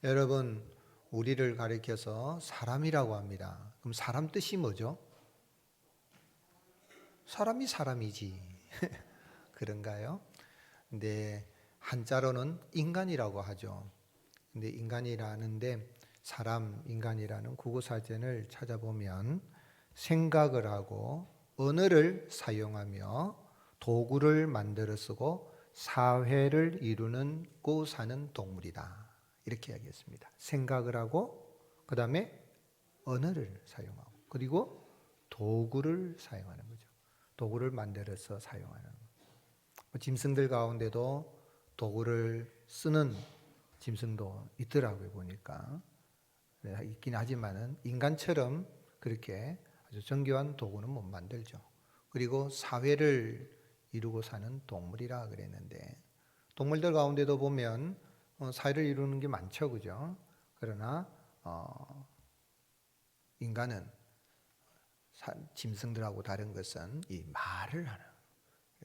여러분, 우리를 가리켜서 사람이라고 합니다. 그럼 사람 뜻이 뭐죠? 사람이 사람이지. 그런가요? 근데 한자로는 인간이라고 하죠. 근데 인간이라는데 사람, 인간이라는 국어사전을 찾아보면 생각을 하고 언어를 사용하며 도구를 만들어 쓰고 사회를 이루고 사는 동물이다. 이렇게 이야기했습니다. 생각을 하고 그 다음에 언어를 사용하고 그리고 도구를 사용하는 거죠. 도구를 만들어서 사용하는 짐승들 가운데도 도구를 쓰는 짐승도 있더라고요. 보니까 있긴 하지만은 인간처럼 그렇게 아주 정교한 도구는 못 만들죠. 그리고 사회를 이루고 사는 동물이라 그랬는데 동물들 가운데도 보면 사회를 이루는 게 많죠, 그죠? 그러나 인간은 짐승들하고 다른 것은 이 말을 하는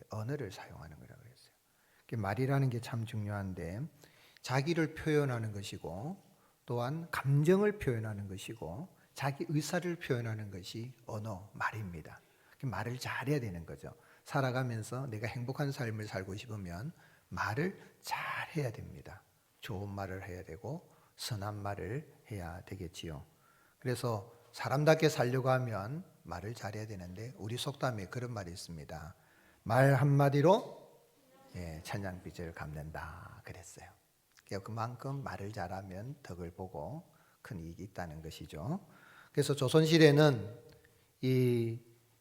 언어를 사용하는 거라고 그랬어요. 말이라는 게 참 중요한데 자기를 표현하는 것이고 또한 감정을 표현하는 것이고 자기 의사를 표현하는 것이 언어, 말입니다. 말을 잘해야 되는 거죠. 살아가면서 내가 행복한 삶을 살고 싶으면 말을 잘해야 됩니다. 좋은 말을 해야 되고 선한 말을 해야 되겠지요. 그래서 사람답게 살려고 하면 말을 잘해야 되는데 우리 속담에 그런 말이 있습니다. 말 한마디로 천냥빚을 갚는다 그랬어요. 그만큼 말을 잘하면 덕을 보고 큰 이익이 있다는 것이죠. 그래서 조선시대는 이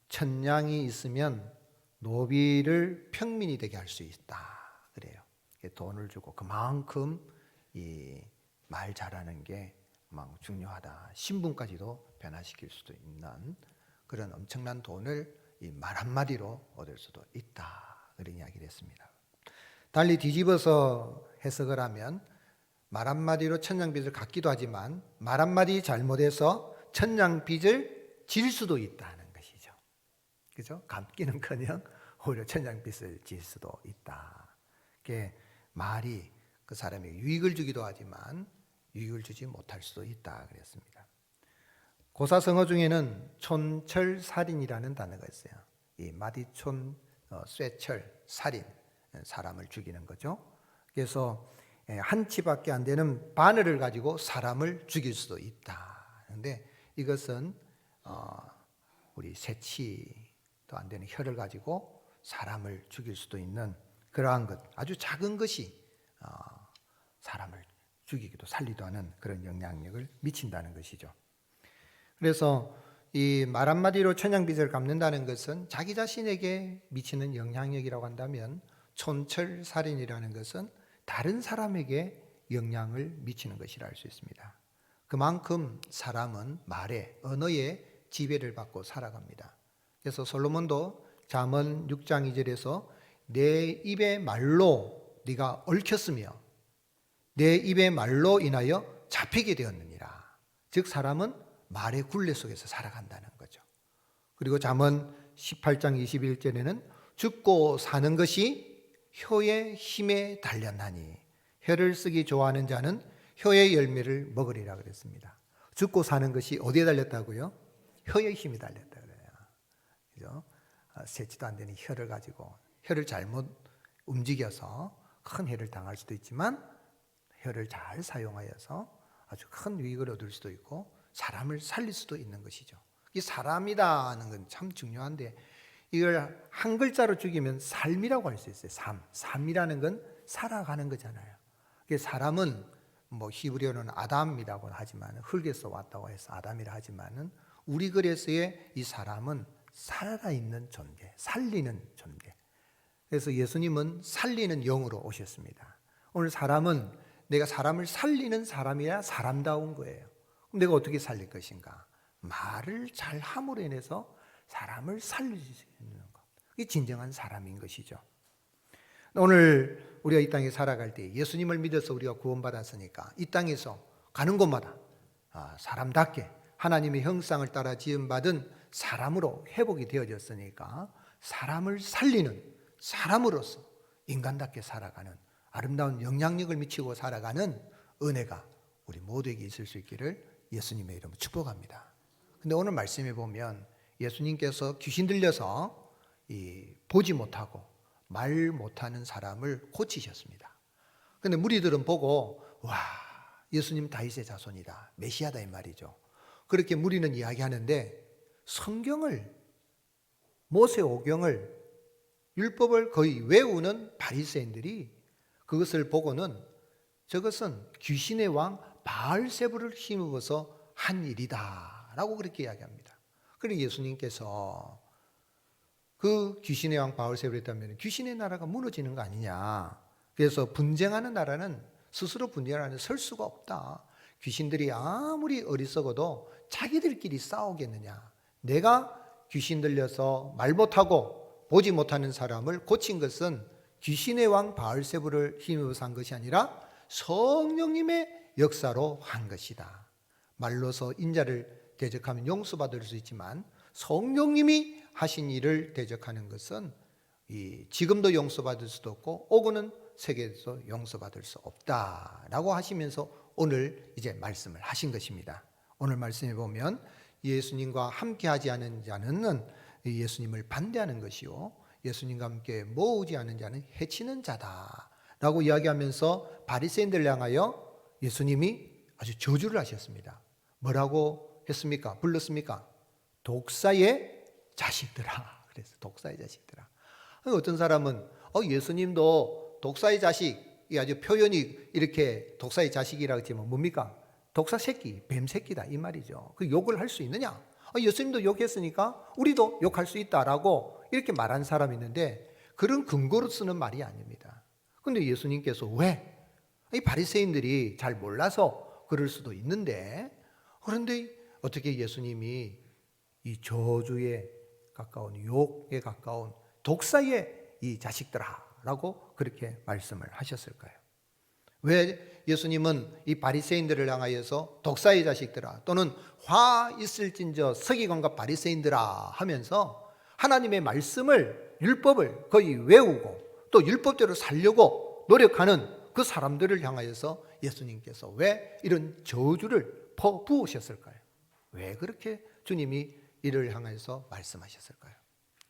천냥이 있으면 노비를 평민이 되게 할 수 있다 그래요. 돈을 주고 그만큼 이 말 잘하는 게 중요하다. 신분까지도 변화시킬 수도 있는 그런 엄청난 돈을 이 말 한마디로 얻을 수도 있다 그런 이야기를 했습니다. 달리 뒤집어서 해석을 하면 말 한마디로 천냥빚을 갚기도 하지만 말 한마디 잘못해서 천냥빚을 질 수도 있다는 것이죠. 그죠? 갚기는커녕 오히려 천냥빚을 질 수도 있다. 말이 그 사람에게 유익을 주기도 하지만 유익을 주지 못할 수도 있다 그랬습니다. 고사성어 중에는 촌철살인이라는 단어가 있어요. 이 마디촌, 쇠철, 살인, 사람을 죽이는 거죠. 그래서 한 치밖에 안 되는 바늘을 가지고 사람을 죽일 수도 있다. 그런데 이것은 우리 세 치도 안 되는 혀를 가지고 사람을 죽일 수도 있는 그러한 것, 아주 작은 것이 사람을 죽이기도 살리도 하는 그런 영향력을 미친다는 것이죠. 그래서 이 말 한마디로 천냥빚을 갚는다는 것은 자기 자신에게 미치는 영향력이라고 한다면 촌철살인이라는 것은 다른 사람에게 영향을 미치는 것이라 할 수 있습니다. 그만큼 사람은 말에, 언어에 지배를 받고 살아갑니다. 그래서 솔로몬도 잠언 6장 2절에서 내 입의 말로 네가 얽혔으며 내 입의 말로 인하여 잡히게 되었느니라. 즉 사람은 말의 굴레 속에서 살아간다는 거죠. 그리고 잠언 18장 21절에는 죽고 사는 것이 혀의 힘에 달렸나니 혀를 쓰기 좋아하는 자는 혀의 열매를 먹으리라 그랬습니다. 죽고 사는 것이 어디에 달렸다고요? 혀의 힘이 달렸다 그래요. 그죠? 세치도 안 되는 혀를 가지고 혀를 잘못 움직여서 큰 해를 당할 수도 있지만 혀를 잘 사용하여서 아주 큰 유익을 얻을 수도 있고 사람을 살릴 수도 있는 것이죠. 이 사람이다 하는 건 참 중요한데 이걸 한 글자로 죽이면 삶이라고 할 수 있어요. 삶이라는 건 살아가는 거잖아요. 사람은 히브리어는 아담이라고 하지만 흙에서 왔다고 해서 아담이라 하지만은 우리 글에서의 이 사람은 살아있는 존재, 살리는 존재. 그래서 예수님은 살리는 영으로 오셨습니다. 오늘 사람은 내가 사람을 살리는 사람이야 사람다운 거예요. 그럼 내가 어떻게 살릴 것인가? 말을 잘 함으로 인해서 사람을 살릴 수 있는 것. 이게 진정한 사람인 것이죠. 오늘 우리가 이 땅에 살아갈 때 예수님을 믿어서 우리가 구원받았으니까 이 땅에서 가는 곳마다 사람답게 하나님의 형상을 따라 지음받은 사람으로 회복이 되어졌으니까 사람을 살리는 사람으로서 인간답게 살아가는 아름다운 영향력을 미치고 살아가는 은혜가 우리 모두에게 있을 수 있기를 예수님의 이름으로 축복합니다. 근데 오늘 말씀에 보면 예수님께서 귀신 들려서 보지 못하고 말 못하는 사람을 고치셨습니다. 근데 무리들은 보고 와, 예수님 다윗의 자손이다, 메시아다 이 말이죠. 그렇게 무리는 이야기하는데 성경을, 모세오경을, 율법을 거의 외우는 바리새인들이 그것을 보고는 저것은 귀신의 왕 바알세불을 힘입어서 한 일이다 라고 그렇게 이야기합니다. 그리고 예수님께서 그 귀신의 왕 바알세불이 있다면 귀신의 나라가 무너지는 거 아니냐, 그래서 분쟁하는 나라는 스스로 분쟁하는 설 수가 없다, 귀신들이 아무리 어리석어도 자기들끼리 싸우겠느냐, 내가 귀신 들려서 말 못하고 보지 못하는 사람을 고친 것은 귀신의 왕 바알세불을 힘입어서 한 것이 아니라 성령님의 역사로 한 것이다. 말로서 인자를 대적하면 용서받을 수 있지만 성령님이 하신 일을 대적하는 것은 지금도 용서받을 수도 없고 오고는 세계에서 용서받을 수 없다라고 하시면서 오늘 이제 말씀을 하신 것입니다. 오늘 말씀에 보면 예수님과 함께하지 않은 자는 예수님을 반대하는 것이요, 예수님과 함께 모으지 않은 자는 해치는 자다라고 이야기하면서 바리새인들을 향하여 예수님이 아주 저주를 하셨습니다. 뭐라고 했습니까? 불렀습니까? 독사의 자식들아. 그래서 독사의 자식들아. 어떤 사람은 예수님도 독사의 자식, 이 아주 표현이 이렇게 독사의 자식이라고 했지만 뭡니까? 독사 새끼, 뱀 새끼다 이 말이죠. 그 욕을 할 수 있느냐? 예수님도 욕했으니까 우리도 욕할 수 있다라고 이렇게 말한 사람이 있는데 그런 근거로 쓰는 말이 아닙니다. 그런데 예수님께서 왜? 이 바리새인들이 잘 몰라서 그럴 수도 있는데, 그런데 어떻게 예수님이 이 저주에 가까운, 욕에 가까운 독사의 이 자식들아라고 그렇게 말씀을 하셨을까요? 왜 예수님은 이 바리새인들을 향하여서 독사의 자식들아 또는 화 있을진저 서기관과 바리새인들아 하면서 하나님의 말씀을, 율법을 거의 외우고 또 율법대로 살려고 노력하는 그 사람들을 향하여서 예수님께서 왜 이런 저주를 퍼부으셨을까요? 왜 그렇게 주님이 이를 향해서 말씀하셨을까요?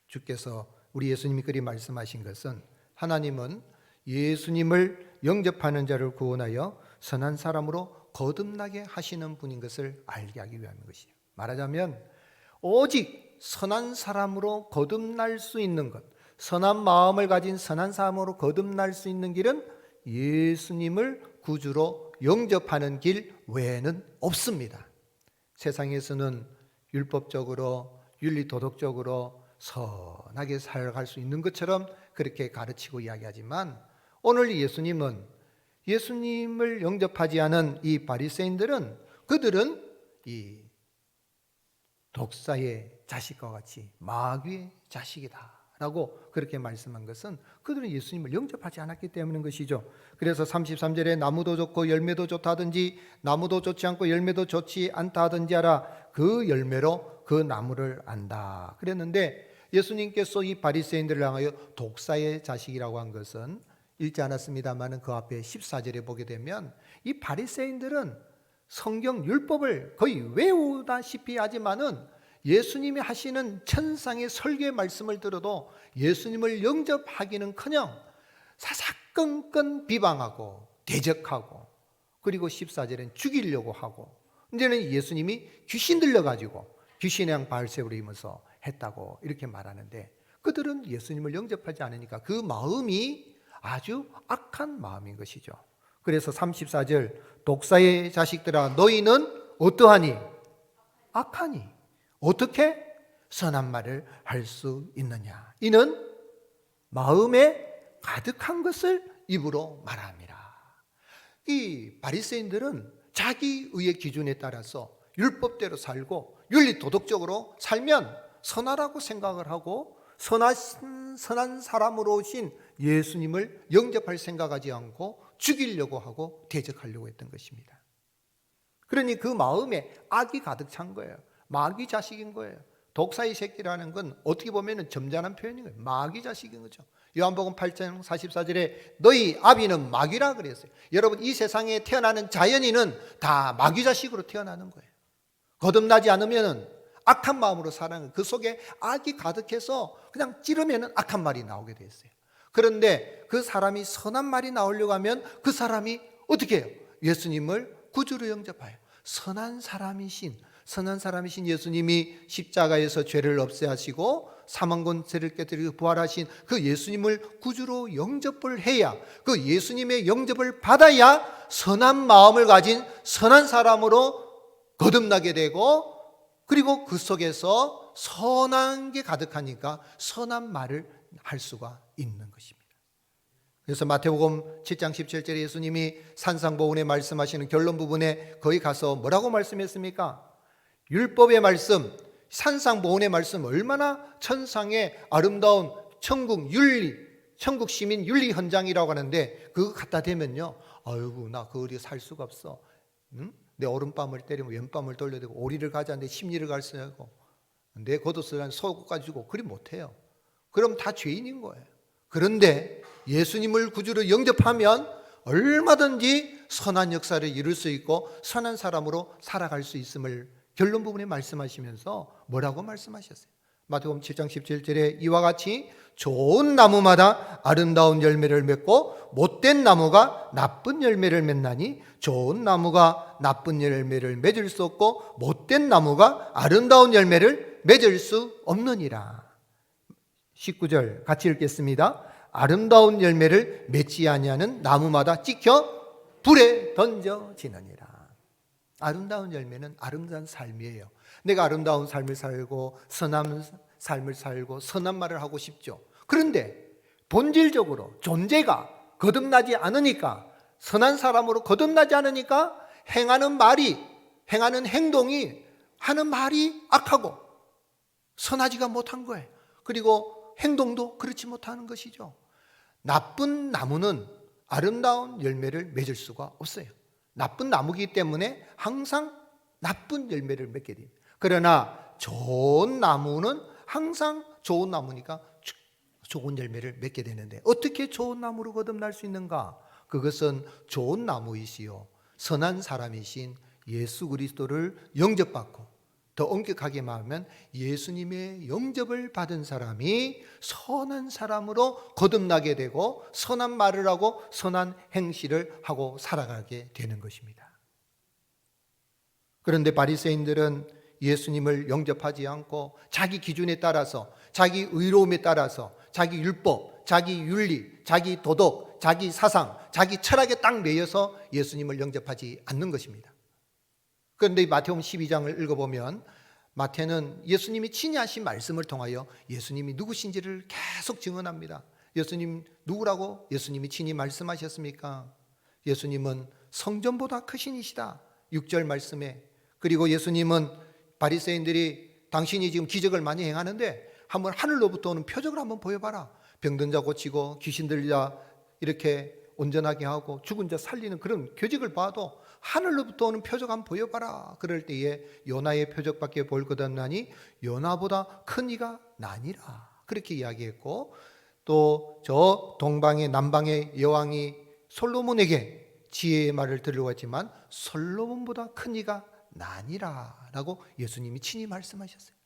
주께서, 우리 예수님이 그리 말씀하신 것은 하나님은 예수님을 영접하는 자를 구원하여 선한 사람으로 거듭나게 하시는 분인 것을 알게 하기 위함인 것이에요. 말하자면 오직 선한 사람으로 거듭날 수 있는 것, 선한 마음을 가진 선한 사람으로 거듭날 수 있는 길은 예수님을 구주로 영접하는 길 외에는 없습니다. 세상에서는 율법적으로 윤리도덕적으로 선하게 살아갈 수 있는 것처럼 그렇게 가르치고 이야기하지만 오늘 예수님은, 예수님을 영접하지 않은 이 바리새인들은 그들은 이 독사의 자식과 같이 마귀의 자식이다 라고 그렇게 말씀한 것은 그들은 예수님을 영접하지 않았기 때문인 것이죠. 그래서 33절에 나무도 좋고 열매도 좋다 하든지 나무도 좋지 않고 열매도 좋지 않다 하든지 하라, 그 열매로 그 나무를 안다 그랬는데, 예수님께서 이 바리새인들을 향하여 독사의 자식이라고 한 것은 읽지 않았습니다만 그 앞에 14절에 보게 되면 이 바리새인들은 성경 율법을 거의 외우다시피 하지만은 예수님이 하시는 천상의 설교의 말씀을 들어도 예수님을 영접하기는커녕 사사건건 비방하고 대적하고, 그리고 14절엔 죽이려고 하고, 이제는 예수님이 귀신 들려가지고 귀신의 양 바알세불을 입어서 했다고 이렇게 말하는데, 그들은 예수님을 영접하지 않으니까 그 마음이 아주 악한 마음인 것이죠. 그래서 34절 독사의 자식들아 너희는 어떠하니? 악하니. 어떻게 선한 말을 할 수 있느냐? 이는 마음에 가득한 것을 입으로 말합니다. 이 바리새인들은 자기 의의 기준에 따라서 율법대로 살고 윤리 도덕적으로 살면 선하라고 생각을 하고 선한 사람으로 오신 예수님을 영접할 생각하지 않고 죽이려고 하고 대적하려고 했던 것입니다. 그러니 그 마음에 악이 가득 찬 거예요. 마귀 자식인 거예요. 독사의 새끼라는 건 어떻게 보면 점잖은 표현인 거예요. 마귀 자식인 거죠. 요한복음 8장 44절에 너희 아비는 마귀라 그랬어요. 여러분, 이 세상에 태어나는 자연인은 다 마귀 자식으로 태어나는 거예요. 거듭나지 않으면 악한 마음으로 살아가는, 그 속에 악이 가득해서 그냥 찌르면 악한 말이 나오게 돼 있어요. 그런데 그 사람이 선한 말이 나오려고 하면 그 사람이 어떻게 해요? 예수님을 구주로 영접해요. 선한 사람이신 예수님이 십자가에서 죄를 없애하시고 사망권세를 깨뜨리고 부활하신 그 예수님을 구주로 영접을 해야, 그 예수님의 영접을 받아야 선한 마음을 가진 선한 사람으로 거듭나게 되고, 그리고 그 속에서 선한 게 가득하니까 선한 말을 할 수가 있는 것입니다. 그래서 마태복음 7장 17절에 예수님이 산상보훈에 말씀하시는 결론 부분에 거기 가서 뭐라고 말씀했습니까? 율법의 말씀, 산상보훈의 말씀, 얼마나 천상의 아름다운 천국 윤리, 천국 시민 윤리 현장이라고 하는데, 그거 갖다 대면요, 아이고 나 그 어디 살 수가 없어. 응? 내 오른밤을 때리면 왼밤을 돌려대고, 오리를 가자는데 심리를 갈수하고, 내 겉옷을 속옷까지 주고, 그리 못해요. 그럼 다 죄인인 거예요. 그런데 예수님을 구주로 영접하면 얼마든지 선한 역사를 이룰 수 있고 선한 사람으로 살아갈 수 있음을 결론 부분에 말씀하시면서 뭐라고 말씀하셨어요? 마태복음 7장 17절에 이와 같이 좋은 나무마다 아름다운 열매를 맺고 못된 나무가 나쁜 열매를 맺나니 좋은 나무가 나쁜 열매를 맺을 수 없고 못된 나무가 아름다운 열매를 맺을 수 없느니라. 19절 같이 읽겠습니다. 아름다운 열매를 맺지 아니하는 나무마다 찍혀 불에 던져지느니라. 아름다운 열매는 아름다운 삶이에요. 내가 아름다운 삶을 살고 선한 삶을 살고 선한 말을 하고 싶죠. 그런데 본질적으로 존재가 거듭나지 않으니까, 선한 사람으로 거듭나지 않으니까 행하는 말이, 행하는 행동이, 하는 말이 악하고 선하지가 못한 거예요. 그리고 행동도 그렇지 못하는 것이죠. 나쁜 나무는 아름다운 열매를 맺을 수가 없어요. 나쁜 나무이기 때문에 항상 나쁜 열매를 맺게 됩니다. 그러나 좋은 나무는 항상 좋은 나무니까 좋은 열매를 맺게 되는데, 어떻게 좋은 나무로 거듭날 수 있는가? 그것은 좋은 나무이시요 선한 사람이신 예수 그리스도를 영접받고, 더 엄격하게 말하면 예수님의 영접을 받은 사람이 선한 사람으로 거듭나게 되고 선한 말을 하고 선한 행실을 하고 살아가게 되는 것입니다. 그런데 바리새인들은 예수님을 영접하지 않고 자기 기준에 따라서, 자기 의로움에 따라서, 자기 율법, 자기 윤리, 자기 도덕, 자기 사상, 자기 철학에 딱 매여서 예수님을 영접하지 않는 것입니다. 그런데 마태복음 12장을 읽어보면 마태는 예수님이 친히 하신 말씀을 통하여 예수님이 누구신지를 계속 증언합니다. 예수님 누구라고 예수님이 친히 말씀하셨습니까? 예수님은 성전보다 크신 이시다, 6절 말씀에. 그리고 예수님은 바리새인들이 당신이 지금 기적을 많이 행하는데 한번 하늘로부터 오는 표적을 한번 보여봐라. 병든 자 고치고 귀신 들자 이렇게 온전하게 하고 죽은 자 살리는 그런 교직을 봐도 하늘로부터 오는 표적 한번 보여봐라. 그럴 때에 요나의 표적밖에 볼 것 없나니 요나보다 큰 이가 나니라. 그렇게 이야기했고, 또 저 동방의 남방의 여왕이 솔로몬에게 지혜의 말을 들으려고 했지만 솔로몬보다 큰 이가 나니라 라고 예수님이 친히 말씀하셨어요.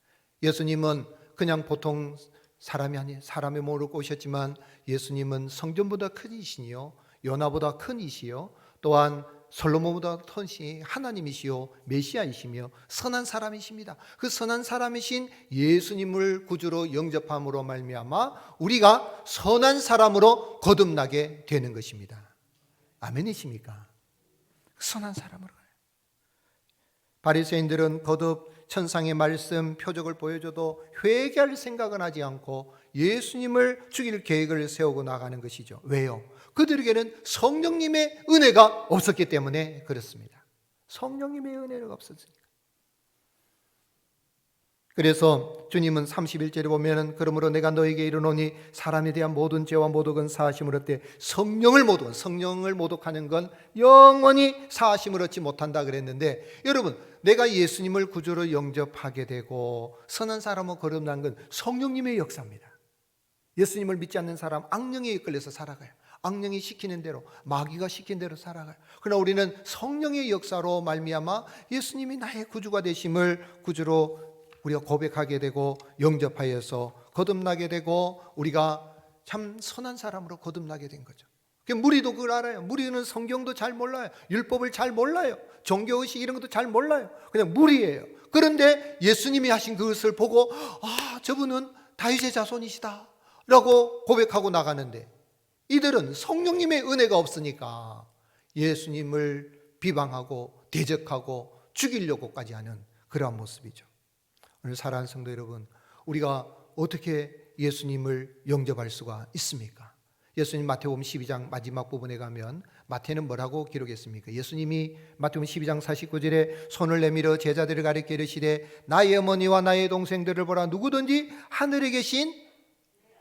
예수님은 그냥 보통 사람이 아니에요. 사람의 몸으로 오셨지만 예수님은 성전보다 큰 이시요 요나보다 큰 이시요 또한 솔로몬보다 큰 이 하나님이시요 메시아이시며 선한 사람이십니다. 그 선한 사람이신 예수님을 구주로 영접함으로 말미암아 우리가 선한 사람으로 거듭나게 되는 것입니다. 아멘이십니까? 선한 사람으로. 바리새인들은 거듭 천상의 말씀 표적을 보여줘도 회개할 생각은 하지 않고 예수님을 죽일 계획을 세우고 나가는 것이죠. 왜요? 그들에게는 성령님의 은혜가 없었기 때문에 그렇습니다. 성령님의 은혜가 없었으니까. 그래서 주님은 31절에 보면은 그러므로 내가 너에게 이르노니 사람에 대한 모든 죄와 모독은 사하심을 얻되 성령을 모독하는 건 영원히 사하심을 얻지 못한다 그랬는데, 여러분, 내가 예수님을 구주로 영접하게 되고 선한 사람으로 거듭난 건 성령님의 역사입니다. 예수님을 믿지 않는 사람 악령에 이끌려서 살아가요. 악령이 시키는 대로, 마귀가 시킨 대로 살아가요. 그러나 우리는 성령의 역사로 말미암아 예수님이 나의 구주가 되심을 구주로 우리가 고백하게 되고 영접하여서 거듭나게 되고 우리가 참 선한 사람으로 거듭나게 된 거죠. 무리도 그걸 알아요. 무리는 성경도 잘 몰라요. 율법을 잘 몰라요. 종교의식 이런 것도 잘 몰라요. 그냥 무리예요. 그런데 예수님이 하신 그것을 보고 저분은 다윗의 자손이시다 라고 고백하고 나가는데, 이들은 성령님의 은혜가 없으니까 예수님을 비방하고 대적하고 죽이려고까지 하는 그러한 모습이죠. 오늘 사랑하는 성도 여러분, 우리가 어떻게 예수님을 영접할 수가 있습니까? 예수님 마태복음 12장 마지막 부분에 가면 마태는 뭐라고 기록했습니까? 예수님이 마태복음 12장 49절에 손을 내밀어 제자들을 가리켜 이르시되 나의 어머니와 나의 동생들을 보라. 누구든지 하늘에 계신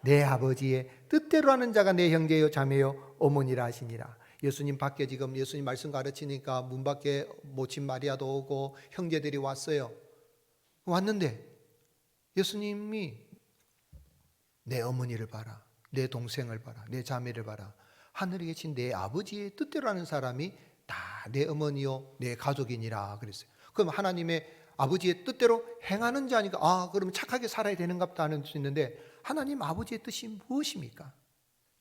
내 아버지의 뜻대로 하는 자가 내 형제요 자매요 어머니라 하시니라. 예수님 밖에 지금 예수님 말씀 가르치니까 문 밖에 모친 마리아도 오고 형제들이 왔는데 예수님이 내 어머니를 봐라, 내 동생을 봐라, 내 자매를 봐라. 하늘에 계신 내 아버지의 뜻대로 하는 사람이 다 내 어머니요 내 가족이니라 그랬어요. 그럼 하나님의 아버지의 뜻대로 행하는 자니까 그러면 착하게 살아야 되는가 보다 하는 수 있는데, 하나님 아버지의 뜻이 무엇입니까?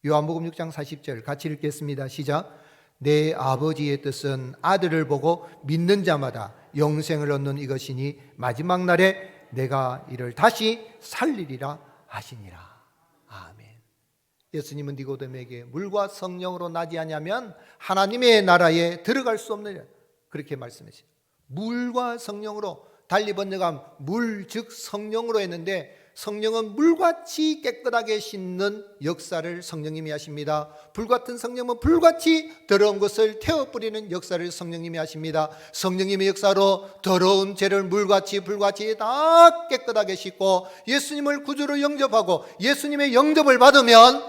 요한복음 6장 40절 같이 읽겠습니다. 시작. 내 아버지의 뜻은 아들을 보고 믿는 자마다 영생을 얻는 이것이니 마지막 날에 내가 이를 다시 살리리라 하시니라. 아멘. 예수님은 니고데모에게 물과 성령으로 나지 아니하면 하나님의 나라에 들어갈 수 없느니라 그렇게 말씀하시죠. 물과 성령으로, 달리 번역하면 물 즉 성령으로 했는데, 성령은 물같이 깨끗하게 씻는 역사를 성령님이 하십니다. 불같은 성령은 불같이 더러운 것을 태워버리는 역사를 성령님이 하십니다. 성령님의 역사로 더러운 죄를 물같이 불같이 다 깨끗하게 씻고 예수님을 구주로 영접하고 예수님의 영접을 받으면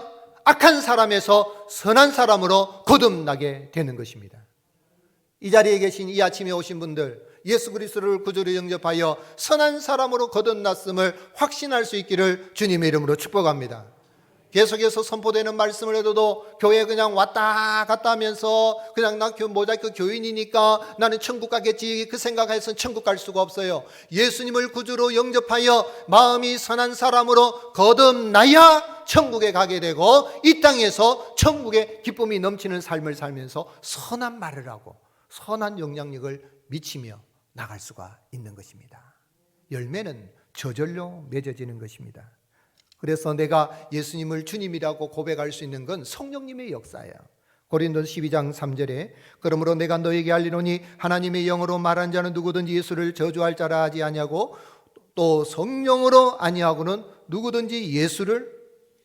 악한 사람에서 선한 사람으로 거듭나게 되는 것입니다. 이 자리에 계신 이 아침에 오신 분들, 예수 그리스도를 구주로 영접하여 선한 사람으로 거듭났음을 확신할 수 있기를 주님의 이름으로 축복합니다. 계속해서 선포되는 말씀을 해도 교회 그냥 왔다 갔다 하면서 그냥 나 모자이크 교인이니까 나는 천국 가겠지 그 생각해서 천국 갈 수가 없어요. 예수님을 구주로 영접하여 마음이 선한 사람으로 거듭나야 천국에 가게 되고 이 땅에서 천국의 기쁨이 넘치는 삶을 살면서 선한 말을 하고 선한 영향력을 미치며 나갈 수가 있는 것입니다. 열매는 저절로 맺어지는 것입니다. 그래서 내가 예수님을 주님이라고 고백할 수 있는 건 성령님의 역사예요. 고린도서 12장 3절에 그러므로 내가 너에게 알리노니 하나님의 영으로 말한 자는 누구든지 예수를 저주할 자라 하지 아니하고 또 성령으로 아니하고는 누구든지 예수를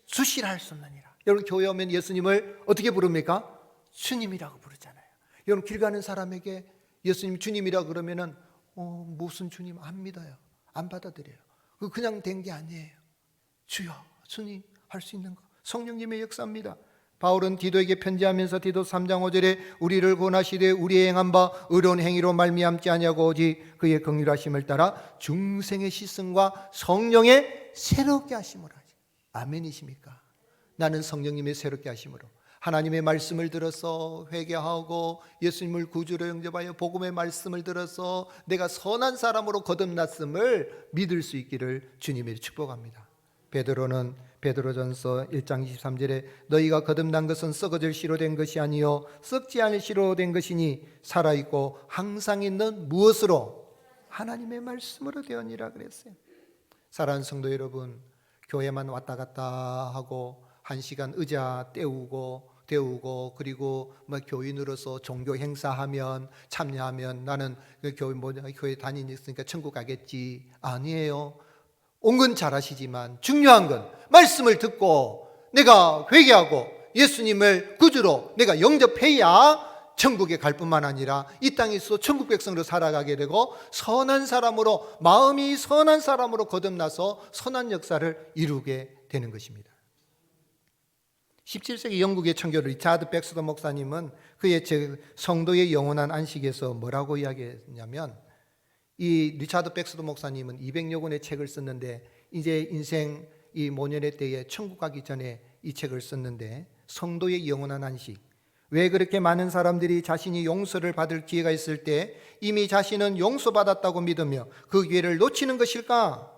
수시할 수 없느니라. 여러분 교회 오면 예수님을 어떻게 부릅니까? 주님이라고 부르잖아요. 여러분 길 가는 사람에게 예수님 주님이라 그러면은 무슨 주님 안 믿어요. 안 받아들여요. 그냥 된 게 아니에요. 주여 주님 할 수 있는 거 성령님의 역사입니다. 바울은 디도에게 편지하면서 디도 3장 5절에 우리를 구원하시되 우리의 행한 바 의로운 행위로 말미암지 아니하고 오직 그의 긍휼하심을 따라 중생의 시승과 성령의 새롭게 하심으로 하지. 아멘이십니까? 나는 성령님의 새롭게 하심으로 하나님의 말씀을 들어서 회개하고 예수님을 구주로 영접하여 복음의 말씀을 들어서 내가 선한 사람으로 거듭났음을 믿을 수 있기를 주님이 축복합니다. 베드로는 베드로전서 1장 23절에 너희가 거듭난 것은 썩어질 씨로 된 것이 아니요 썩지 않을 씨로 된 것이니 살아있고 항상 있는 무엇으로? 하나님의 말씀으로 되었니라 그랬어요. 사랑하는 성도 여러분, 교회만 왔다 갔다 하고 1시간 의자 때우고 그리고 교인으로서 종교 행사하면 참여하면 나는 교회 다니니까 천국 가겠지. 아니에요. 온 건 잘하시지만 중요한 건 말씀을 듣고 내가 회개하고 예수님을 구주로 내가 영접해야 천국에 갈 뿐만 아니라 이 땅에서 천국 백성으로 살아가게 되고 선한 사람으로, 마음이 선한 사람으로 거듭나서 선한 역사를 이루게 되는 것입니다. 17세기 영국의 청교 리차드 백스터 목사님은 그의 책 성도의 영원한 안식에서 뭐라고 이야기했냐면, 이 리차드 백스터 목사님은 200여 권의 책을 썼는데 이제 인생 이 모년의 때에 천국 가기 전에 이 책을 썼는데, 성도의 영원한 안식, 왜 그렇게 많은 사람들이 자신이 용서를 받을 기회가 있을 때 이미 자신은 용서받았다고 믿으며 그 기회를 놓치는 것일까?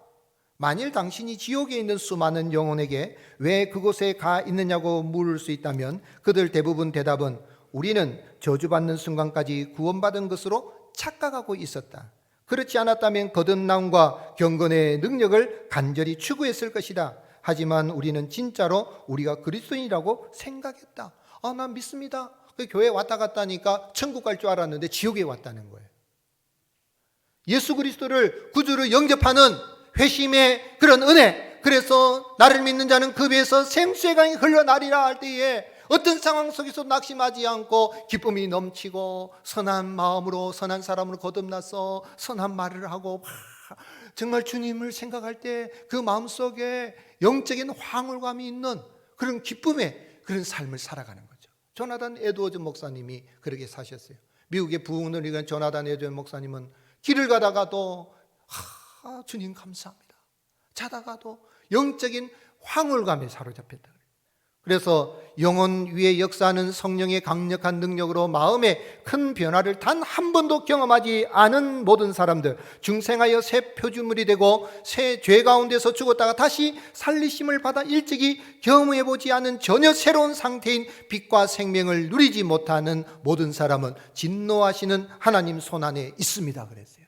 만일 당신이 지옥에 있는 수많은 영혼에게 왜 그곳에 가 있느냐고 물을 수 있다면 그들 대부분 대답은 우리는 저주받는 순간까지 구원받은 것으로 착각하고 있었다. 그렇지 않았다면 거듭남과 경건의 능력을 간절히 추구했을 것이다. 하지만 우리는 진짜로 우리가 그리스도인이라고 생각했다. 난 믿습니다. 그 교회 왔다 갔다 하니까 천국 갈 줄 알았는데 지옥에 왔다는 거예요. 예수 그리스도를 구주로 영접하는 회심의 그런 은혜, 그래서 나를 믿는 자는 그 배에서 생수의 강이 흘러나리라 할 때에 어떤 상황 속에서 낙심하지 않고 기쁨이 넘치고 선한 마음으로 선한 사람으로 거듭나서 선한 말을 하고 정말 주님을 생각할 때 그 마음속에 영적인 황홀감이 있는 그런 기쁨의 그런 삶을 살아가는 거죠. 조나단 에드워즈 목사님이 그렇게 사셨어요. 미국의 부흥을 이끈 조나단 에드워즈 목사님은 길을 가다가도 주님 감사합니다, 자다가도 영적인 황홀감에 사로잡혔다. 그래서 영혼 위에 역사하는 성령의 강력한 능력으로 마음에 큰 변화를 단 한 번도 경험하지 않은 모든 사람들, 중생하여 새 표주물이 되고 새 죄 가운데서 죽었다가 다시 살리심을 받아 일찍이 경험해보지 않은 전혀 새로운 상태인 빛과 생명을 누리지 못하는 모든 사람은 진노하시는 하나님 손안에 있습니다 그랬어요.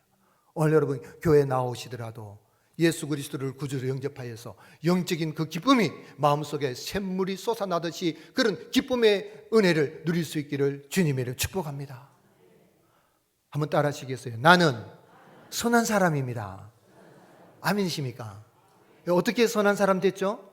오늘 여러분 교회 나오시더라도 예수 그리스도를 구주로 영접하여서 영적인 그 기쁨이 마음속에 샘물이 솟아나듯이 그런 기쁨의 은혜를 누릴 수 있기를 주님의 축복합니다. 한번 따라 하시겠어요? 나는 선한 사람입니다. 아멘이십니까? 어떻게 선한 사람 됐죠?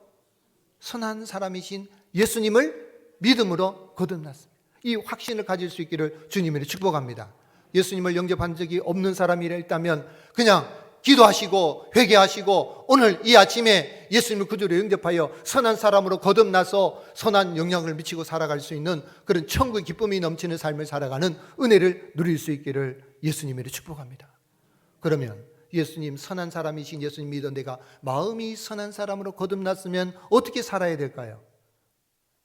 선한 사람이신 예수님을 믿음으로 거듭났습니다. 이 확신을 가질 수 있기를 주님의 축복합니다. 예수님을 영접한 적이 없는 사람이 있다면 그냥 기도하시고 회개하시고 오늘 이 아침에 예수님을 구주로 영접하여 선한 사람으로 거듭나서 선한 영향을 미치고 살아갈 수 있는 그런 천국의 기쁨이 넘치는 삶을 살아가는 은혜를 누릴 수 있기를 예수님으로 축복합니다. 그러면 예수님 선한 사람이신 예수님 믿은 내가 마음이 선한 사람으로 거듭났으면 어떻게 살아야 될까요?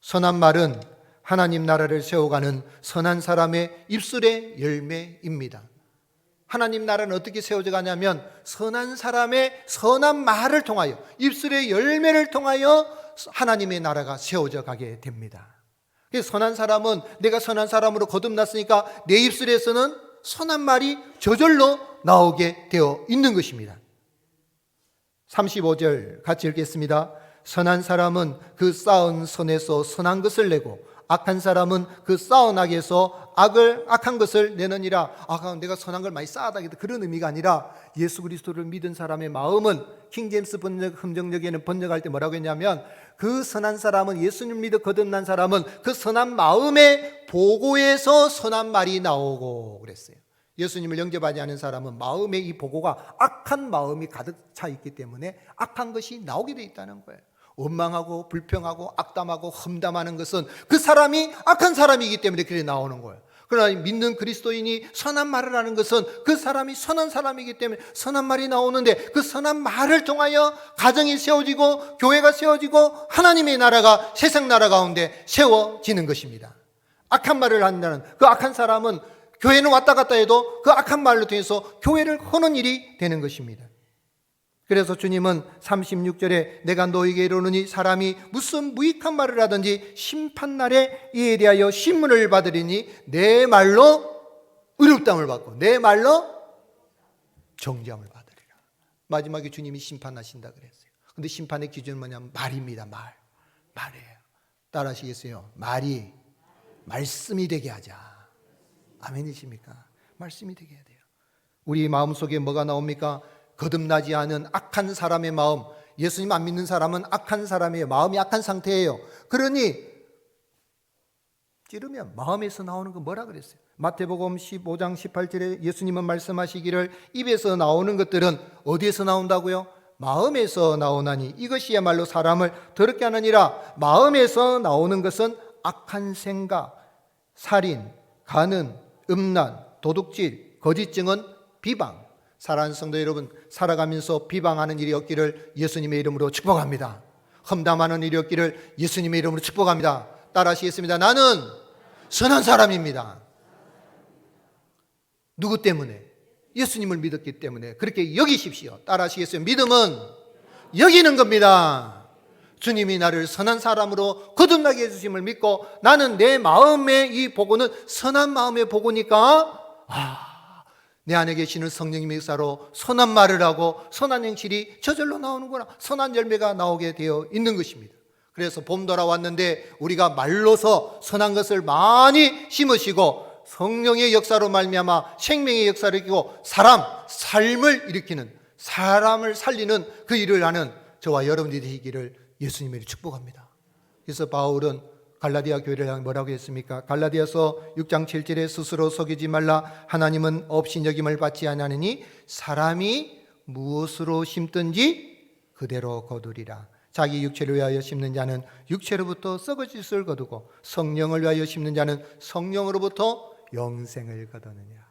선한 말은 하나님 나라를 세워가는 선한 사람의 입술의 열매입니다. 하나님 나라는 어떻게 세워져 가냐면 선한 사람의 선한 말을 통하여, 입술의 열매를 통하여 하나님의 나라가 세워져 가게 됩니다. 그래서 선한 사람은 내가 선한 사람으로 거듭났으니까 내 입술에서는 선한 말이 저절로 나오게 되어 있는 것입니다. 35절 같이 읽겠습니다. 선한 사람은 그 쌓은 선에서 선한 것을 내고 악한 사람은 그 쌓은 악에서 악한 것을 내느니라. 내가 선한 걸 많이 쌓았다, 그런 의미가 아니라 예수 그리스도를 믿은 사람의 마음은 킹제임스 번역 함정역에는 번역할 때 뭐라고 했냐면 그 선한 사람은, 예수님 믿어 거듭난 사람은 그 선한 마음의 보고에서 선한 말이 나오고 그랬어요. 예수님을 영접하지 않은 사람은 마음의 이 보고가 악한 마음이 가득 차 있기 때문에 악한 것이 나오게 돼 있다는 거예요. 원망하고 불평하고 악담하고 험담하는 것은 그 사람이 악한 사람이기 때문에 그래 나오는 거예요. 그러나 믿는 그리스도인이 선한 말을 하는 것은 그 사람이 선한 사람이기 때문에 선한 말이 나오는데 그 선한 말을 통하여 가정이 세워지고 교회가 세워지고 하나님의 나라가 세상 나라 가운데 세워지는 것입니다. 악한 말을 한다는 그 악한 사람은 교회는 왔다 갔다 해도 그 악한 말로 통해서 교회를 허는 일이 되는 것입니다. 그래서 주님은 36절에 내가 너에게 이르노니 사람이 무슨 무익한 말을 하든지 심판날에 이에 대하여 신문을 받으리니 내 말로 의롭다함을 받고 내 말로 정죄함을 받으리라. 마지막에 주님이 심판하신다 그랬어요. 근데 심판의 기준은 뭐냐면 말입니다. 말이에요. 따라 하시겠어요? 말이 말씀이 되게 하자. 아멘이십니까? 말씀이 되게 해야 돼요. 우리 마음속에 뭐가 나옵니까? 거듭나지 않은 악한 사람의 마음, 예수님 안 믿는 사람은 악한 사람이에요. 마음이 악한 상태예요. 그러니 찌르면 마음에서 나오는 거 뭐라 그랬어요? 마태복음 15장 18절에 예수님은 말씀하시기를 입에서 나오는 것들은 어디에서 나온다고요? 마음에서 나오나니 이것이야말로 사람을 더럽게 하느니라. 마음에서 나오는 것은 악한 생각, 살인, 간음, 음란, 도둑질, 거짓 증언, 비방. 사랑하는 성도 여러분, 살아가면서 비방하는 일이 없기를 예수님의 이름으로 축복합니다. 험담하는 일이 없기를 예수님의 이름으로 축복합니다. 따라하시겠습니다. 나는 선한 사람입니다. 누구 때문에? 예수님을 믿었기 때문에 그렇게 여기십시오. 따라하시겠어요? 믿음은 여기는 겁니다. 주님이 나를 선한 사람으로 거듭나게 해주심을 믿고 나는 내 마음의 이 복음은 선한 마음의 복음이니까 내 안에 계시는 성령님의 역사로 선한 말을 하고 선한 행실이 저절로 나오는구나. 선한 열매가 나오게 되어 있는 것입니다. 그래서 봄 돌아왔는데 우리가 말로서 선한 것을 많이 심으시고 성령의 역사로 말미암아 생명의 역사를 일으키고 삶을 일으키는, 사람을 살리는 그 일을 하는 저와 여러분들이 되기를 예수님을 축복합니다. 그래서 바울은 갈라디아 교회를 향해 뭐라고 했습니까? 갈라디아서 6장 7절에 스스로 속이지 말라. 하나님은 없인 여김을 받지 아니하느니 사람이 무엇으로 심든지 그대로 거두리라. 자기 육체를 위하여 심는 자는 육체로부터 썩어질 것을 거두고 성령을 위하여 심는 자는 성령으로부터 영생을 거두느니라.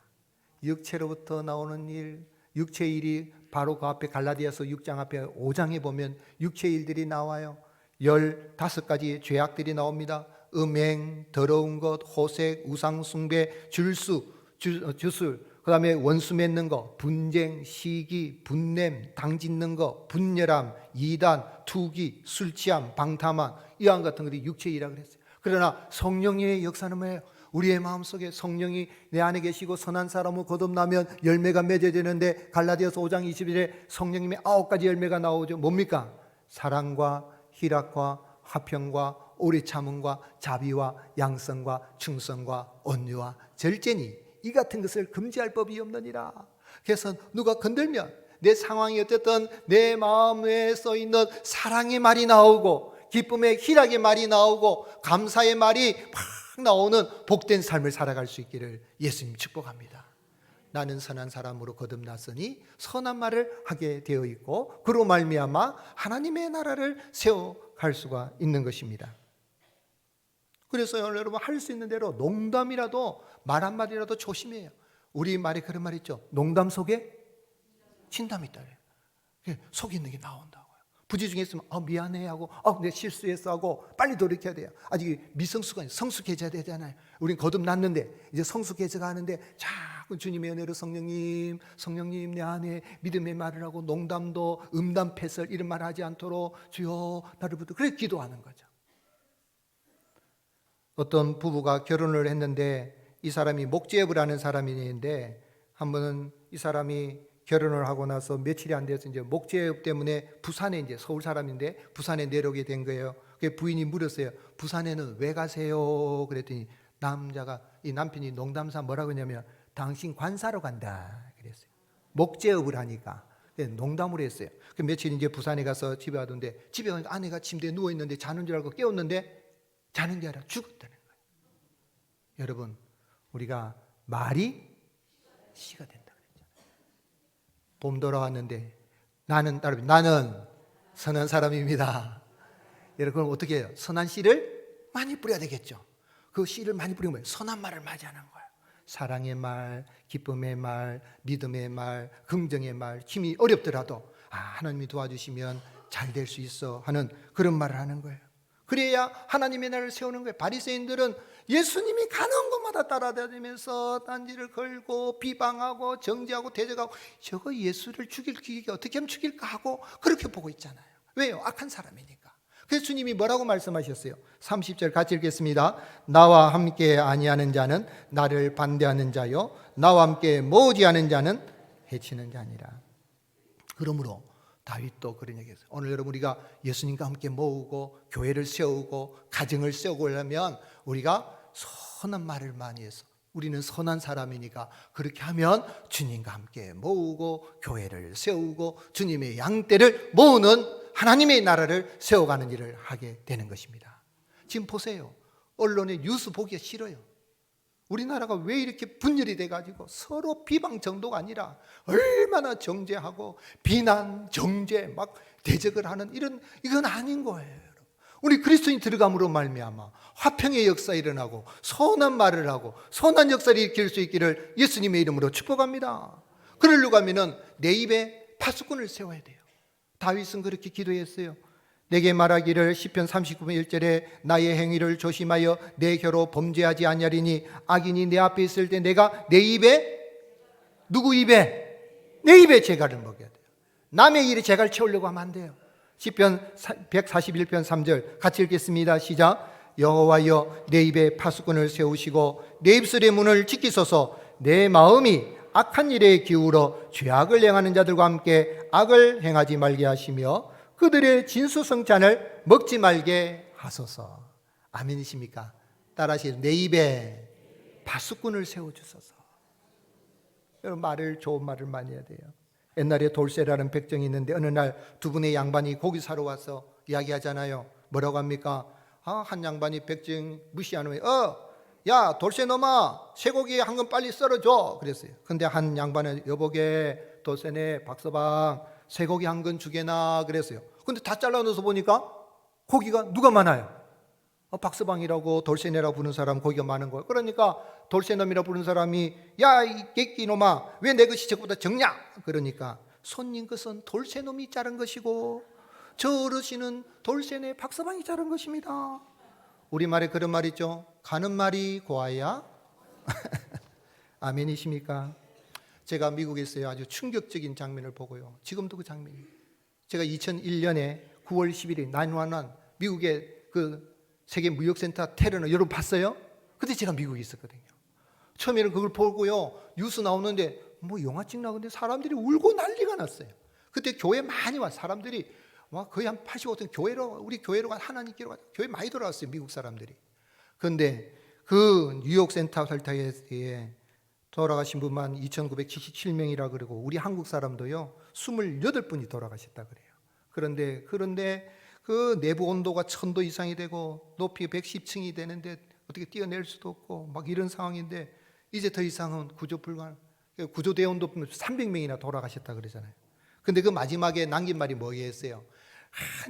육체로부터 나오는 일, 육체의 일이 바로 그 앞에 갈라디아서 6장 앞에 5장에 보면 육체의 일들이 나와요. 15가지의 죄악들이 나옵니다. 음행, 더러운 것, 호색, 우상숭배, 주술, 그 다음에 원수 맺는 거, 분쟁, 시기, 분냄, 당짓는 거, 분열함, 이단, 투기, 술취함, 방탕함, 이와 같은 것이 육체이라고 그랬어요. 그러나 성령의 역사는 뭐예요? 우리의 마음속에 성령이 내 안에 계시고 선한 사람을 거듭나면 열매가 맺어지는데 갈라디아서 5장 21절에 성령님의 9가지 열매가 나오죠. 뭡니까? 사랑과 희락과 화평과 오래 참음과 자비와 양성과 충성과 온유와 절제니 이 같은 것을 금지할 법이 없느니라. 그래서 누가 건들면 내 상황이 어쨌든 내 마음에 써있는 사랑의 말이 나오고 기쁨의 희락의 말이 나오고 감사의 말이 막 나오는 복된 삶을 살아갈 수 있기를 예수님 축복합니다. 나는 선한 사람으로 거듭났으니 선한 말을 하게 되어 있고 그로 말미암아 하나님의 나라를 세워갈 수가 있는 것입니다. 그래서 여러분 할 수 있는 대로 농담이라도 말 한마디라도 조심해요. 우리 말에 그런 말 있죠. 농담 속에 진담이 있다. 속에 있는 게 나온다고요. 부지 중에 있으면 미안해 하고 내 실수했어 하고 빨리 돌이켜야 돼요. 아직 미성숙한 성숙해져야 되잖아요. 우린 거듭났는데 이제 성숙해져 가는데 자꾸 주님의 은혜로 성령님 내 안에 믿음의 말을 하고 농담도 음담 패설 이런 말 하지 않도록 주여 나를 붙들어 그래 기도하는 거죠. 어떤 부부가 결혼을 했는데 이 사람이 목재업을 하는 사람이 있는데 한 번은 이 사람이 결혼을 하고 나서 며칠이 안 돼서 이제 목재업 때문에 부산에 이제 서울 사람인데 부산에 내려오게 된 거예요. 그 부인이 물었어요. 부산에는 왜 가세요? 그랬더니 이 남편이 농담삼아 뭐라고 했냐면 당신 관사로 간다 그랬어요. 목재업을 하니까 농담으로 했어요. 그 며칠 이제 부산에 가서 집에 와던데 집에 가니까 아내가 침대에 누워 있는데 자는 줄 알고 깨웠는데 자는 게 아니라 죽었다는 거예요. 여러분 우리가 말이 씨가 된다. 봄 돌아왔는데 나는 선한 사람입니다. 여러분 어떻게 해요? 선한 씨를 많이 뿌려야 되겠죠. 그 씨를 많이 뿌리면 뭐예요? 선한 말을 많이 하는 거예요. 사랑의 말, 기쁨의 말, 믿음의 말, 긍정의 말, 힘이 어렵더라도 하나님이 도와주시면 잘 될 수 있어 하는 그런 말을 하는 거예요. 그래야 하나님의 나라를 세우는 거예요. 바리새인들은 예수님이 가는 곳마다 따라다니면서 딴지를 걸고 비방하고 정죄하고 대적하고 저거 예수를 죽일 기회가 어떻게 하면 죽일까 하고 그렇게 보고 있잖아요. 왜요? 악한 사람이니까. 그래서 주님이 뭐라고 말씀하셨어요? 30절 같이 읽겠습니다. 나와 함께 아니하는 자는 나를 반대하는 자요 나와 함께 모으지하는 자는 해치는 자니라. 그러므로 다윗도 그런 얘기했어요. 오늘 여러분 우리가 예수님과 함께 모으고 교회를 세우고 가정을 세우고 하려면 우리가 선한 말을 많이 해서 우리는 선한 사람이니까 그렇게 하면 주님과 함께 모으고 교회를 세우고 주님의 양떼를 모으는 하나님의 나라를 세워가는 일을 하게 되는 것입니다. 지금 보세요. 언론에 뉴스 보기가 싫어요. 우리나라가 왜 이렇게 분열이 돼가지고 서로 비방 정도가 아니라 얼마나 정죄하고 비난, 정죄, 막 대적을 하는 이건 아닌 거예요. 우리 그리스도인 들어감으로 말미암아 화평의 역사 일어나고 선한 말을 하고 선한 역사를 일으킬 수 있기를 예수님의 이름으로 축복합니다. 그러려고 하면은 내 입에 파수꾼을 세워야 돼요. 다윗은 그렇게 기도했어요. 내게 말하기를 시편 39편 1절에 나의 행위를 조심하여 내 혀로 범죄하지 아니하리니 악인이 내 앞에 있을 때 내가 내 입에 누구 입에? 내 입에 재갈을 먹여야 돼요. 남의 일에 재갈 채우려고 하면 안 돼요. 시편 141편 3절 같이 읽겠습니다. 시작. 여호와여 내 입에 파수꾼을 세우시고 내 입술의 문을 지키소서. 내 마음이 악한 일에 기울어 죄악을 행하는 자들과 함께 악을 행하지 말게 하시며 그들의 진수성찬을 먹지 말게 하소서. 아멘이십니까? 따라하시죠. 내 입에 파수꾼을 세워주소서. 여러분 좋은 말을 많이 해야 돼요. 옛날에 돌쇠라는 백정이 있는데 어느 날 두 분의 양반이 고기 사러 와서 이야기하잖아요. 뭐라고 합니까? 한 양반이 백정 무시하는 거예요. 야 돌쇠놈아 쇠고기 한 건 빨리 썰어줘 그랬어요. 근데 한 양반은 여보게 돌쇠네 박서방 쇠고기 한 건 주게나 그랬어요. 근데 다 잘라넣어서 보니까 고기가 누가 많아요? 박서방이라고 돌쇠네라고 부르는 사람 고기가 많은 거예요. 그러니까 돌쇠놈이라고 부르는 사람이 야 이 객기놈아 왜 내 것이 저보다 적냐? 그러니까 손님 것은 돌쇠놈이 자른 것이고 저 어르신은 돌쇠네 박서방이 자른 것입니다. 우리말에 그런 말 있죠. 가는 말이 고와야 아멘이십니까? 제가 미국에 있어요. 아주 충격적인 장면을 보고요. 지금도 그 장면이 제가 2001년에 9월 11일 911 미국의 그 세계 무역센터 테러는 여러분 봤어요? 그때 제가 미국에 있었거든요. 처음에는 그걸 보고요. 뉴스 나오는데 뭐 영화 찍나 근데 사람들이 울고 난리가 났어요. 그때 교회 많이 와 사람들이 거의 한 85톤 교회로 우리 교회로 하나님께로 교회 많이 돌아왔어요. 미국 사람들이. 그런데 그 뉴욕 센터 설타에 돌아가신 분만 2,977명이라 그러고 우리 한국 사람도요 28분이 돌아가셨다 그래요. 그런데 그 내부 온도가 1000도 이상이 되고 높이 110층이 되는데 어떻게 뛰어낼 수도 없고 막 이런 상황인데 이제 더 이상은 구조 불가능. 구조대원도 300명이나 돌아가셨다 그러잖아요. 근데 그 마지막에 남긴 말이 뭐였어요?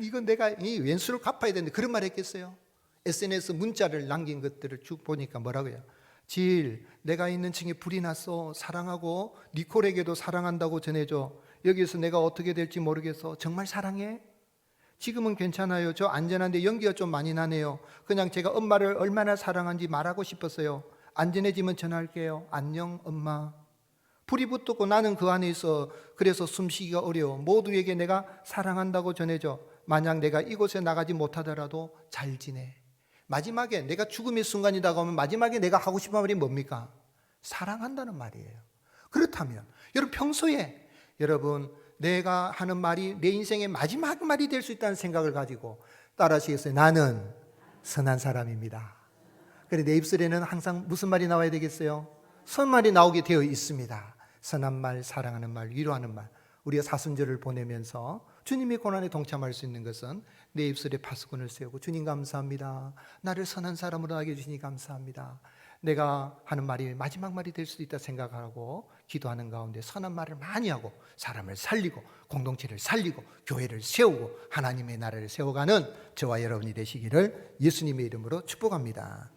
이건 내가 이 왼수를 갚아야 되는데 그런 말 했겠어요? SNS 문자를 남긴 것들을 쭉 보니까 뭐라고요? 질, 내가 있는 층에 불이 났어. 사랑하고 니콜에게도 사랑한다고 전해줘. 여기서 내가 어떻게 될지 모르겠어. 정말 사랑해? 지금은 괜찮아요. 저 안전한데 연기가 좀 많이 나네요. 그냥 제가 엄마를 얼마나 사랑한지 말하고 싶었어요. 안전해지면 전화할게요. 안녕 엄마. 불이 붙었고 나는 그 안에 있어. 그래서 숨쉬기가 어려워. 모두에게 내가 사랑한다고 전해줘. 만약 내가 이곳에 나가지 못하더라도 잘 지내. 마지막에 내가 죽음의 순간이라고 하면 마지막에 내가 하고 싶은 말이 뭡니까? 사랑한다는 말이에요. 그렇다면 여러분 평소에 여러분 내가 하는 말이 내 인생의 마지막 말이 될 수 있다는 생각을 가지고 따라하시겠어요? 나는 선한 사람입니다. 그래 내 입술에는 항상 무슨 말이 나와야 되겠어요? 선말이 나오게 되어 있습니다. 선한 말, 사랑하는 말, 위로하는 말. 우리가 사순절을 보내면서 주님의 고난에 동참할 수 있는 것은 내 입술에 파수꾼을 세우고 주님 감사합니다. 나를 선한 사람으로 하게 해주시니 감사합니다. 내가 하는 말이 마지막 말이 될 수도 있다 생각하고 기도하는 가운데 선한 말을 많이 하고 사람을 살리고 공동체를 살리고 교회를 세우고 하나님의 나라를 세워가는 저와 여러분이 되시기를 예수님의 이름으로 축복합니다.